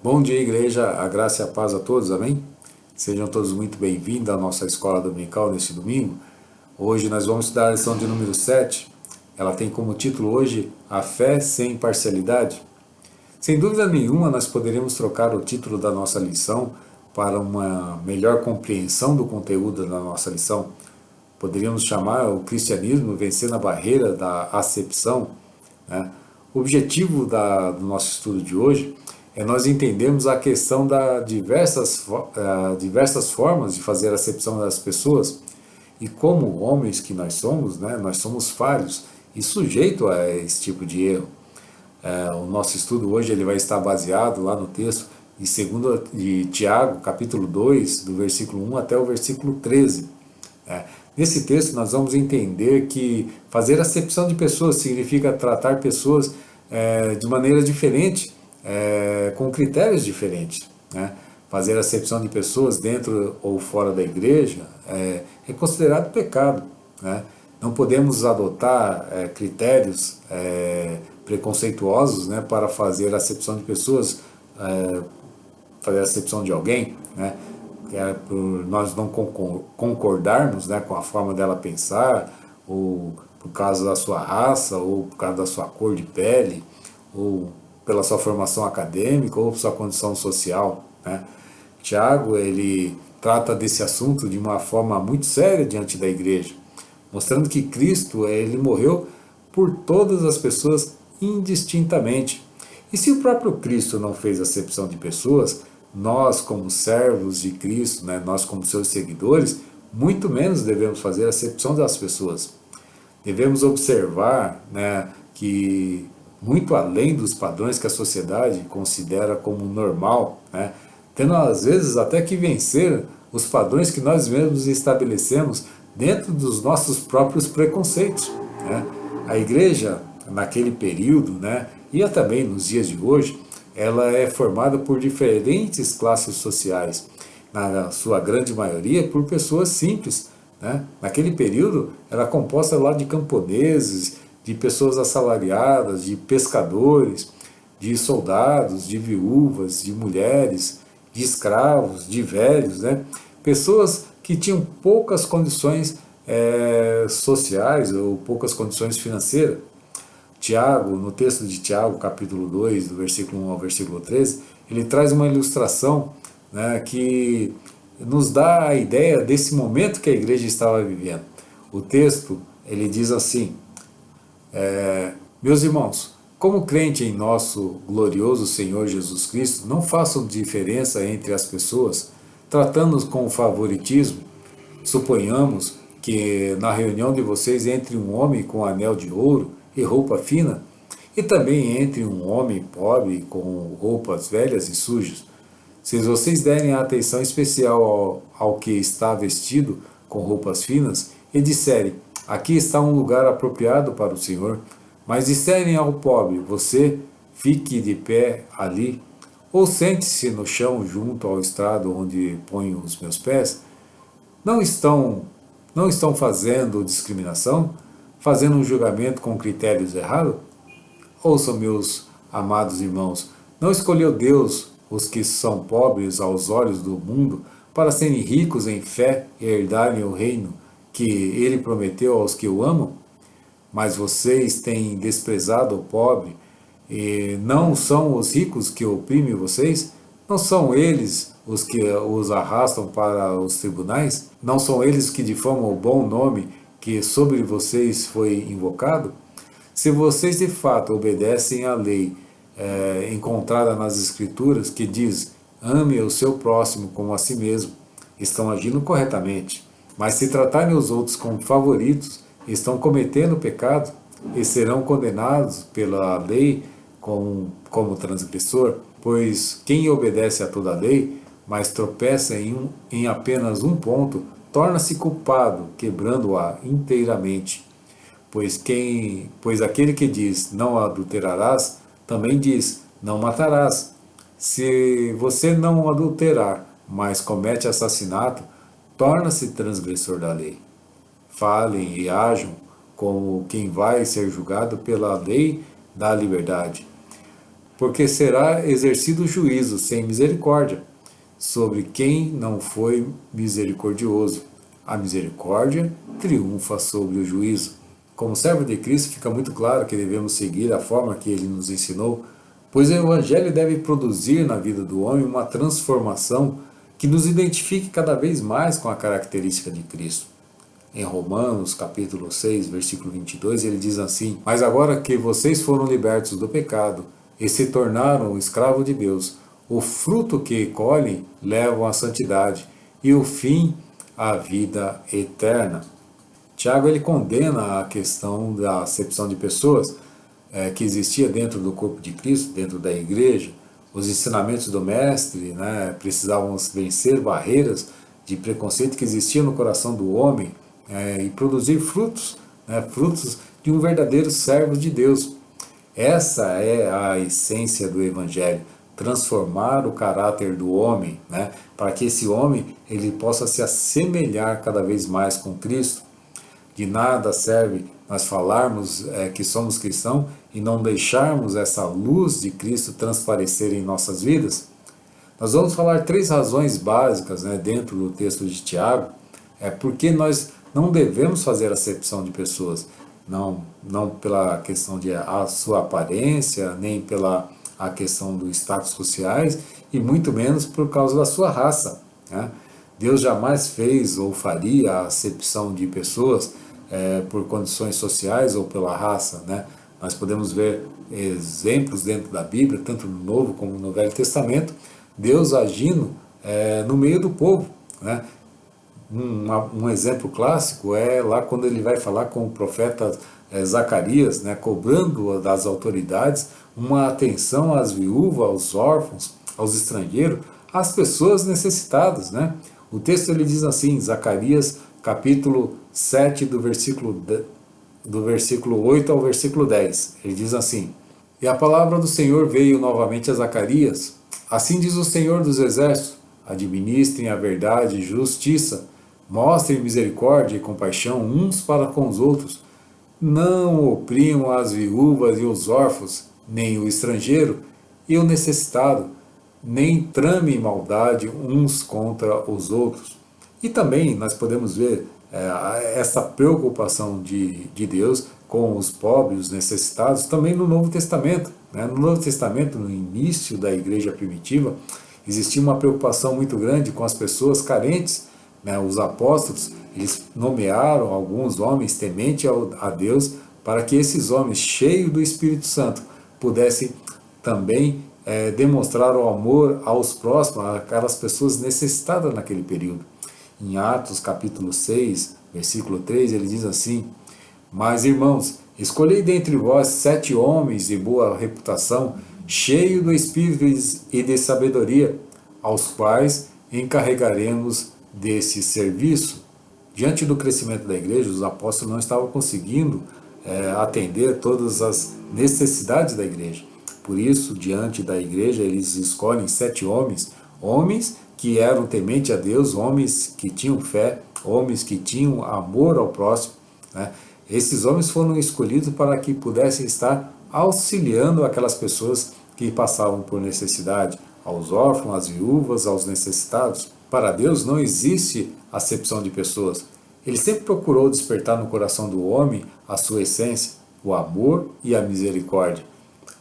Bom dia, igreja, a graça e a paz a todos, amém? Sejam todos muito bem-vindos à nossa escola dominical neste domingo. Hoje nós vamos estudar a lição de número 7. Ela tem como título hoje A Fé Sem Parcialidade. Sem dúvida nenhuma, nós poderíamos trocar o título da nossa lição para uma melhor compreensão do conteúdo da nossa lição. Poderíamos chamar o cristianismo vencendo a barreira da acepção, né? O objetivo do nosso estudo de hoje é nós entendermos a questão das diversas formas de fazer a acepção das pessoas e como homens que nós somos, né, nós somos falhos e sujeitos a esse tipo de erro. O nosso estudo hoje ele vai estar baseado lá no texto de Tiago, capítulo 2, do versículo 1 até o versículo 13. Nesse texto nós vamos entender que fazer acepção de pessoas significa tratar pessoas de maneira diferente, com critérios diferentes, né? Fazer acepção de pessoas dentro ou fora da igreja é considerado pecado, né? Não podemos adotar critérios preconceituosos, né, para fazer acepção de pessoas, fazer acepção de alguém, né? Por nós não concordarmos, né, com a forma dela pensar, ou por causa da sua raça, ou por causa da sua cor de pele, ou pela sua formação acadêmica, ou sua condição social, né? Tiago, ele trata desse assunto de uma forma muito séria diante da igreja, mostrando que Cristo, ele morreu por todas as pessoas indistintamente. E se o próprio Cristo não fez acepção de pessoas, nós, como servos de Cristo, né, nós, como seus seguidores, muito menos devemos fazer acepção das pessoas. Devemos observar, né, que, muito além dos padrões que a sociedade considera como normal, né, tendo às vezes até que vencer os padrões que nós mesmos estabelecemos dentro dos nossos próprios preconceitos, né? A igreja, naquele período, né, e também nos dias de hoje, ela é formada por diferentes classes sociais, na sua grande maioria por pessoas simples, né? Naquele período era composta lá de camponeses, de pessoas assalariadas, de pescadores, de soldados, de viúvas, de mulheres, de escravos, de velhos, né? Pessoas que tinham poucas condições sociais ou poucas condições financeiras. Tiago, no texto de Tiago, capítulo 2, do versículo 1 ao versículo 13, ele traz uma ilustração, né, que nos dá a ideia desse momento que a igreja estava vivendo. O texto, ele diz assim: meus irmãos, como crente em nosso glorioso Senhor Jesus Cristo, não façam diferença entre as pessoas, tratando-os com favoritismo. Suponhamos que na reunião de vocês entre um homem com anel de ouro e roupa fina, e também entre um homem pobre com roupas velhas e sujas. Se vocês derem atenção especial ao que está vestido com roupas finas, e disserem, aqui está um lugar apropriado para o Senhor, mas disserem ao pobre, você fique de pé ali, ou sente-se no chão junto ao estrado onde ponho os meus pés, não estão, não estão fazendo discriminação? Fazendo um julgamento com critérios errados? Ouçam, meus amados irmãos, não escolheu Deus os que são pobres aos olhos do mundo para serem ricos em fé e herdarem o reino que ele prometeu aos que o amam? Mas vocês têm desprezado o pobre, e não são os ricos que oprimem vocês? Não são eles os que os arrastam para os tribunais? Não são eles que difamam o bom nome que sobre vocês foi invocado? Se vocês de fato obedecem à lei encontrada nas Escrituras, que diz, ame o seu próximo como a si mesmo, estão agindo corretamente. Mas se tratarem os outros como favoritos, estão cometendo pecado e serão condenados pela lei como transgressor, pois quem obedece a toda a lei, mas tropeça em apenas um ponto, torna-se culpado, quebrando-a inteiramente. Pois aquele que diz, não adulterarás, também diz, não matarás. Se você não adulterar, mas comete assassinato, torna-se transgressor da lei. Falem e ajam como quem vai ser julgado pela lei da liberdade. porque será exercido juízo sem misericórdia sobre quem não foi misericordioso. A misericórdia triunfa sobre o juízo. Como servo de Cristo, fica muito claro que devemos seguir a forma que ele nos ensinou, pois o Evangelho deve produzir na vida do homem uma transformação que nos identifique cada vez mais com a característica de Cristo. Em Romanos, capítulo 6, versículo 22, ele diz assim: Mas agora que vocês foram libertos do pecado e se tornaram escravos de Deus, o fruto que colhem levam à santidade e o fim à vida eterna. Tiago ele condena a questão da acepção de pessoas que existia dentro do corpo de Cristo, dentro da igreja. Os ensinamentos do mestre, né, precisavam vencer barreiras de preconceito que existiam no coração do homem e produzir frutos, né, frutos de um verdadeiro servo de Deus. Essa é a essência do Evangelho, transformar o caráter do homem, né, para que esse homem ele possa se assemelhar cada vez mais com Cristo. De nada serve nós falarmos que somos cristãos e não deixarmos essa luz de Cristo transparecer em nossas vidas. Nós vamos falar 3 razões básicas, né, dentro do texto de Tiago, porque nós não devemos fazer acepção de pessoas, não pela questão de a sua aparência, nem pela a questão dos status sociais, e muito menos por causa da sua raça, né? Deus jamais fez ou faria a acepção de pessoas por condições sociais ou pela raça, né? Nós podemos ver exemplos dentro da Bíblia, tanto no Novo como no Velho Testamento, Deus agindo no meio do povo, né? Um exemplo clássico é lá quando ele vai falar com o profeta Zacarias, né, cobrando das autoridades uma atenção às viúvas, aos órfãos, aos estrangeiros, às pessoas necessitadas, né? O texto ele diz assim, Zacarias capítulo 7, do versículo 8 ao versículo 10, ele diz assim: E a palavra do Senhor veio novamente a Zacarias, assim diz o Senhor dos Exércitos, administrem a verdade e justiça, mostrem misericórdia e compaixão uns para com os outros, não oprimam as viúvas e os órfãos, nem o estrangeiro e o necessitado, nem tramem maldade uns contra os outros. E também nós podemos ver essa preocupação de Deus com os pobres, os necessitados, também no Novo Testamento, né? No Novo Testamento, no início da igreja primitiva, existia uma preocupação muito grande com as pessoas carentes, né? Os apóstolos, eles nomearam alguns homens tementes a Deus para que esses homens, cheios do Espírito Santo, pudessem também demonstrar o amor aos próximos, aquelas pessoas necessitadas naquele período. Em Atos capítulo 6, versículo 3, ele diz assim: Mas, irmãos, escolhei dentre vós 7 homens de boa reputação, cheios do Espírito e de sabedoria, aos quais encarregaremos desse serviço. Diante do crescimento da igreja, os apóstolos não estavam conseguindo atender todas as necessidades da igreja. Por isso, diante da igreja, eles escolhem 7 homens, homens que eram tementes a Deus, homens que tinham fé, homens que tinham amor ao próximo, né? Esses homens foram escolhidos para que pudessem estar auxiliando aquelas pessoas que passavam por necessidade, aos órfãos, às viúvas, aos necessitados. Para Deus não existe acepção de pessoas. Ele sempre procurou despertar no coração do homem a sua essência, o amor e a misericórdia.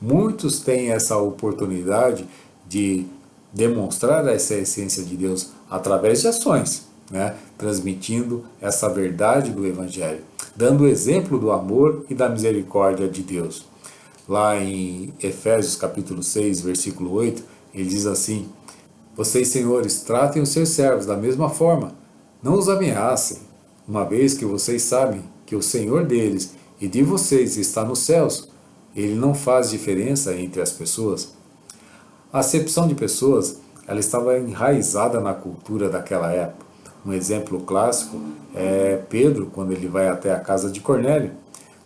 Muitos têm essa oportunidade de demonstrar essa essência de Deus através de ações, né? Transmitindo essa verdade do Evangelho, dando o exemplo do amor e da misericórdia de Deus. Lá em Efésios capítulo 6, versículo 8, ele diz assim: Vocês, senhores, tratem os seus servos da mesma forma, não os ameacem, uma vez que vocês sabem que o Senhor deles e de vocês está nos céus. Ele não faz diferença entre as pessoas. A acepção de pessoas, ela estava enraizada na cultura daquela época. Um exemplo clássico é Pedro, quando ele vai até a casa de Cornélio.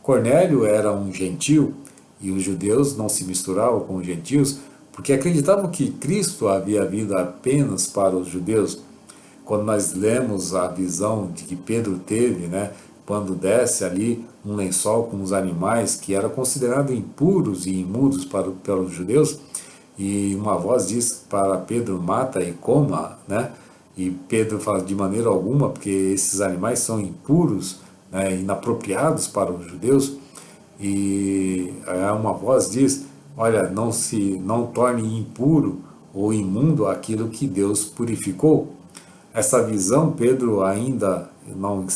Cornélio era um gentil e os judeus não se misturavam com os gentios porque acreditavam que Cristo havia vindo apenas para os judeus. Quando nós lemos a visão de que Pedro teve, né, quando desce ali um lençol com os animais que eram considerados impuros e imundos pelos judeus, e uma voz diz para Pedro: mata e coma, né? E Pedro fala: de maneira alguma, porque esses animais são impuros, né, inapropriados para os judeus. E uma voz diz: olha, não torne impuro ou imundo aquilo que Deus purificou. Essa visão Pedro ainda não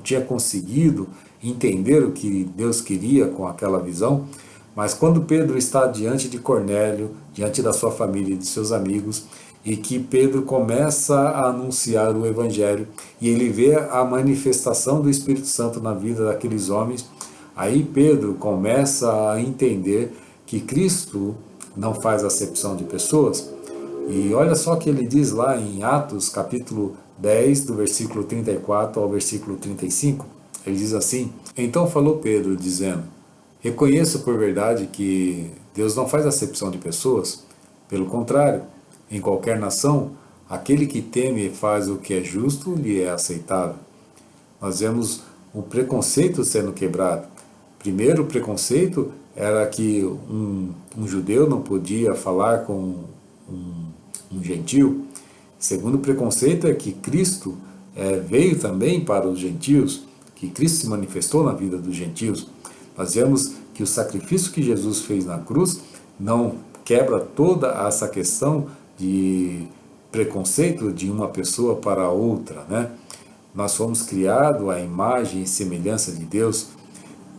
tinha conseguido entender o que Deus queria com aquela visão, mas quando Pedro está diante de Cornélio, diante da sua família e de seus amigos, e que Pedro começa a anunciar o Evangelho, e ele vê a manifestação do Espírito Santo na vida daqueles homens, aí Pedro começa a entender que Cristo não faz acepção de pessoas. E olha só o que ele diz lá em Atos, capítulo 10, do versículo 34 ao versículo 35. Ele diz assim: então falou Pedro, dizendo: reconheço por verdade que Deus não faz acepção de pessoas. Pelo contrário, em qualquer nação, aquele que teme e faz o que é justo lhe é aceitável. Nós vemos o preconceito sendo quebrado. Primeiro, o preconceito era que um judeu não podia falar com um gentio. Segundo preconceito é que Cristo veio também para os gentios, que Cristo se manifestou na vida dos gentios. Nós vemos que o sacrifício que Jesus fez na cruz não quebra toda essa questão de preconceito de uma pessoa para outra, né? Nós fomos criados à imagem e semelhança de Deus.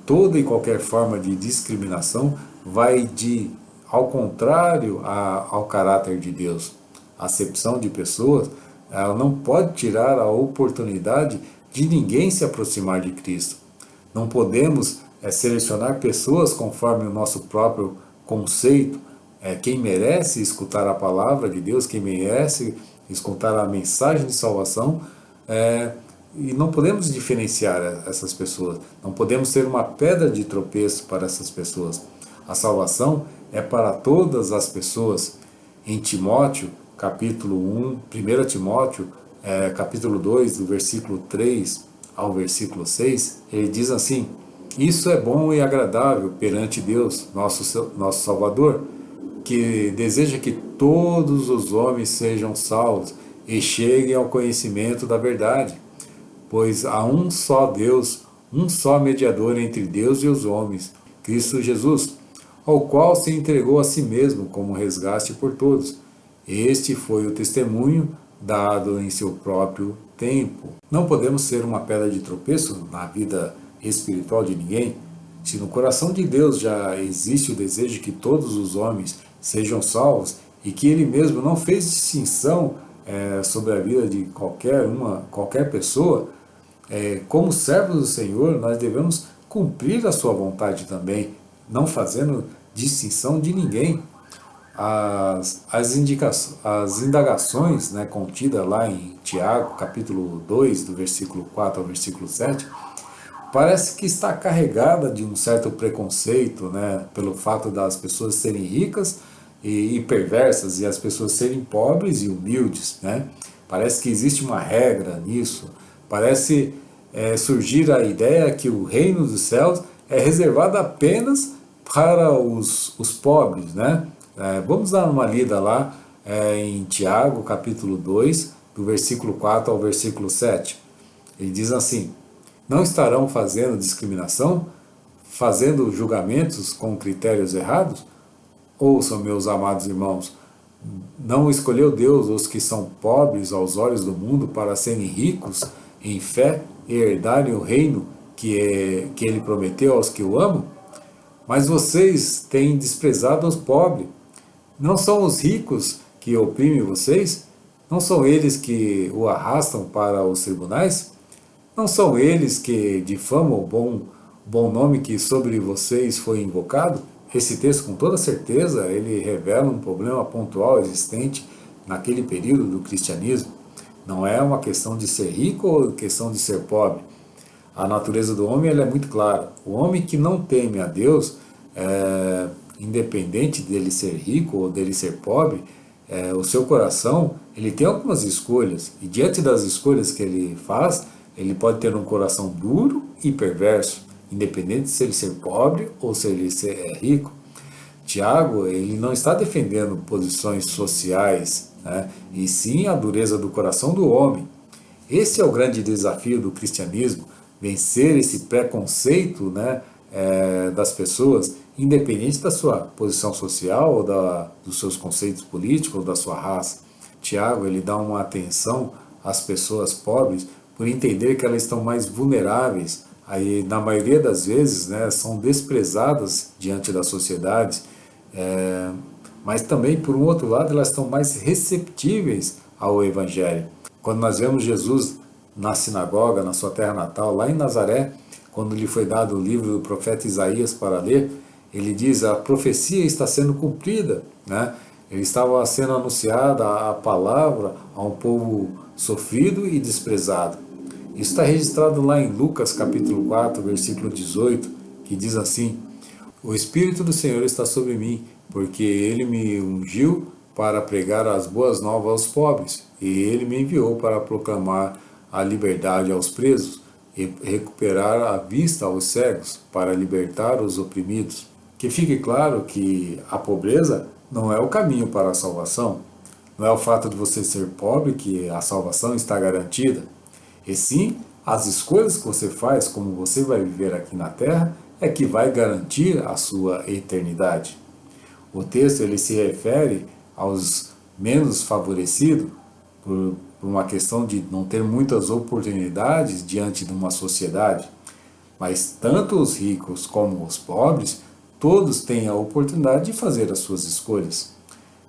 Toda e qualquer forma de discriminação vai ao contrário ao caráter de Deus. A acepção de pessoas, ela não pode tirar a oportunidade de ninguém se aproximar de Cristo. Não podemos selecionar pessoas conforme o nosso próprio conceito. Quem merece escutar a palavra de Deus, quem merece escutar a mensagem de salvação, e não podemos diferenciar essas pessoas. Não podemos ser uma pedra de tropeço para essas pessoas. A salvação é para todas as pessoas. Em Timóteo, capítulo 1, 1 Timóteo, capítulo 2, do versículo 3 ao versículo 6, ele diz assim: isso é bom e agradável perante Deus, nosso Salvador, que deseja que todos os homens sejam salvos e cheguem ao conhecimento da verdade. Pois há um só Deus, um só mediador entre Deus e os homens, Cristo Jesus, ao qual se entregou a si mesmo como resgate por todos. Este foi o testemunho dado em seu próprio tempo. Não podemos ser uma pedra de tropeço na vida espiritual de ninguém. Se no coração de Deus já existe o desejo de que todos os homens sejam salvos e que Ele mesmo não fez distinção sobre a vida de qualquer pessoa, como servos do Senhor, nós devemos cumprir a sua vontade também, não fazendo distinção de ninguém. As indagações, né, contidas lá em Tiago, capítulo 2, do versículo 4 ao versículo 7, parece que está carregada de um certo preconceito, né, pelo fato das pessoas serem ricas e perversas e as pessoas serem pobres e humildes, né? Parece que existe uma regra nisso. Parece surgir a ideia que o reino dos céus é reservado apenas para os pobres, né? Vamos dar uma lida lá em Tiago, capítulo 2, do versículo 4 ao versículo 7. Ele diz assim: não estarão fazendo discriminação, fazendo julgamentos com critérios errados? Ouçam, meus amados irmãos, não escolheu Deus os que são pobres aos olhos do mundo para serem ricos em fé e herdarem o reino que Ele prometeu aos que o amam? Mas vocês têm desprezado os pobres. Não são os ricos que oprimem vocês? Não são eles que o arrastam para os tribunais? Não são eles que difamam o bom nome que sobre vocês foi invocado? Esse texto, com toda certeza, ele revela um problema pontual existente naquele período do cristianismo. Não é uma questão de ser rico ou questão de ser pobre. A natureza do homem ela é muito clara. O homem que não teme a Deus, independente dele ser rico ou dele ser pobre, o seu coração ele tem algumas escolhas. E diante das escolhas que ele faz, ele pode ter um coração duro e perverso, independente se ele ser pobre ou se ele ser rico. Tiago, ele não está defendendo posições sociais, né, e sim a dureza do coração do homem. Esse é o grande desafio do cristianismo, vencer esse preconceito, né, das pessoas, independente da sua posição social, ou dos seus conceitos políticos, ou da sua raça. Tiago, ele dá uma atenção às pessoas pobres por entender que elas estão mais vulneráveis, aí na maioria das vezes, né, são desprezadas diante da sociedade, mas também, por um outro lado, elas estão mais receptíveis ao Evangelho. Quando nós vemos Jesus na sinagoga, na sua terra natal, lá em Nazaré, quando lhe foi dado o livro do profeta Isaías para ler, ele diz: a profecia está sendo cumprida, né? Ele estava sendo anunciada a palavra a um povo sofrido e desprezado. Isso está registrado lá em Lucas capítulo 4, versículo 18, que diz assim: o Espírito do Senhor está sobre mim, porque Ele me ungiu para pregar as boas novas aos pobres, e Ele me enviou para proclamar a liberdade aos presos, e recuperar a vista aos cegos, para libertar os oprimidos. Que fique claro que a pobreza não é o caminho para a salvação. Não é o fato de você ser pobre que a salvação está garantida. E sim, as escolhas que você faz, como você vai viver aqui na terra, é que vai garantir a sua eternidade. O texto ele se refere aos menos favorecidos por uma questão de não ter muitas oportunidades diante de uma sociedade. Mas tanto os ricos como os pobres, todos têm a oportunidade de fazer as suas escolhas.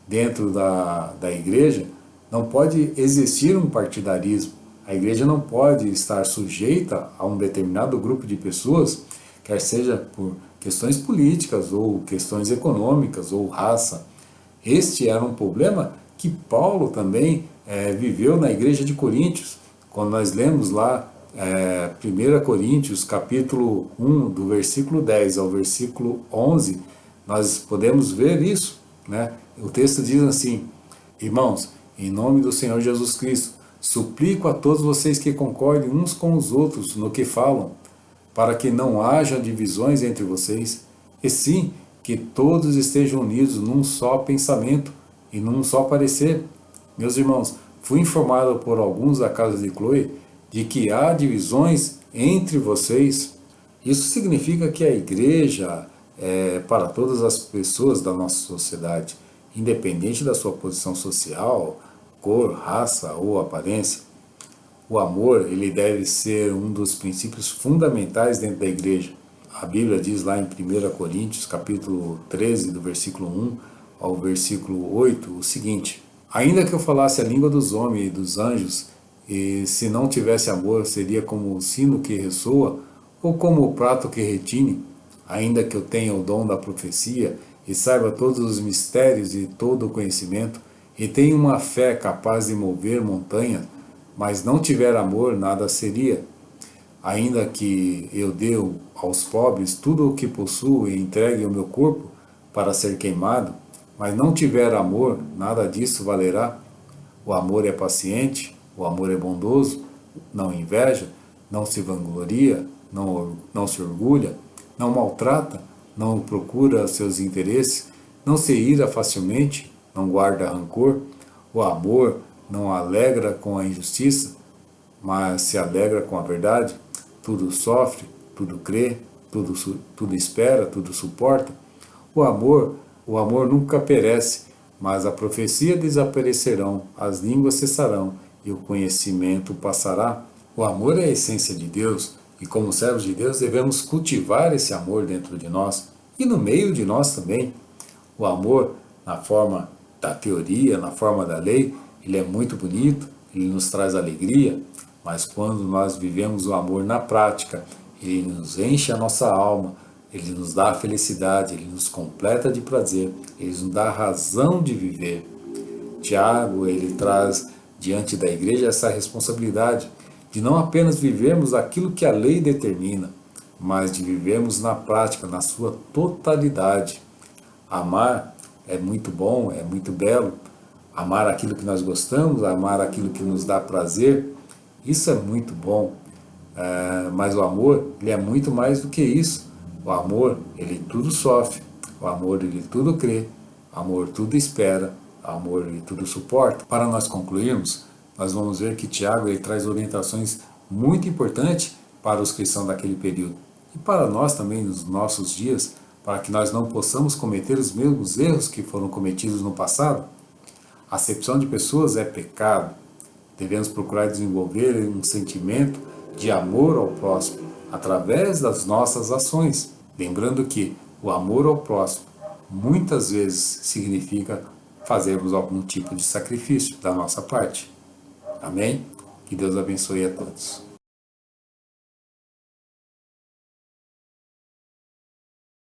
Dentro da igreja, não pode existir um partidarismo. A igreja não pode estar sujeita a um determinado grupo de pessoas, quer seja por questões políticas, ou questões econômicas, ou raça. Este era um problema que Paulo também viveu na igreja de Coríntios. Quando nós lemos lá 1 Coríntios capítulo 1, do versículo 10 ao versículo 11, nós podemos ver isso, né? O texto diz assim: irmãos, em nome do Senhor Jesus Cristo, suplico a todos vocês que concordem uns com os outros no que falam, para que não haja divisões entre vocês, e sim que todos estejam unidos num só pensamento e num só parecer. Meus irmãos, fui informado por alguns da casa de Chloe de que há divisões entre vocês. Isso significa que a igreja é para todas as pessoas da nossa sociedade, independente da sua posição social, cor, raça ou aparência. O amor, ele deve ser um dos princípios fundamentais dentro da igreja. A Bíblia diz lá em 1 Coríntios, capítulo 13, do versículo 1 ao versículo 8, o seguinte: ainda que eu falasse a língua dos homens e dos anjos, e se não tivesse amor, seria como o sino que ressoa, ou como o prato que retine. Ainda que eu tenha o dom da profecia, e saiba todos os mistérios e todo o conhecimento, e tenha uma fé capaz de mover montanha, mas não tiver amor, nada seria. Ainda que eu dê aos pobres tudo o que possuo e entregue o meu corpo para ser queimado, mas não tiver amor, nada disso valerá. O amor é paciente, o amor é bondoso, não inveja, não se vangloria, não se orgulha, não maltrata, não procura seus interesses, não se ira facilmente, não guarda rancor. O amor não alegra com a injustiça, mas se alegra com a verdade. Tudo sofre, tudo crê, tudo espera, tudo suporta. O amor nunca perece, mas a profecia desaparecerão, as línguas cessarão e o conhecimento passará. O amor é a essência de Deus, e como servos de Deus devemos cultivar esse amor dentro de nós e no meio de nós também. O amor, na forma da teoria, na forma da lei, ele é muito bonito, ele nos traz alegria, mas quando nós vivemos o amor na prática, ele nos enche a nossa alma, ele nos dá a felicidade, ele nos completa de prazer, ele nos dá a razão de viver. Tiago, ele traz diante da igreja essa responsabilidade de não apenas vivermos aquilo que a lei determina, mas de vivermos na prática, na sua totalidade. Amar é muito bom, é muito belo. Amar aquilo que nós gostamos, amar aquilo que nos dá prazer, isso é muito bom. Mas o amor, ele é muito mais do que isso. O amor, ele tudo sofre. O amor, ele tudo crê. O amor, tudo espera. O amor, ele tudo suporta. Para nós concluirmos, nós vamos ver que Tiago ele traz orientações muito importantes para os cristãos daquele período. E para nós também, nos nossos dias, para que nós não possamos cometer os mesmos erros que foram cometidos no passado. A acepção de pessoas é pecado. Devemos procurar desenvolver um sentimento de amor ao próximo através das nossas ações. Lembrando que o amor ao próximo muitas vezes significa fazermos algum tipo de sacrifício da nossa parte. Amém? Que Deus abençoe a todos.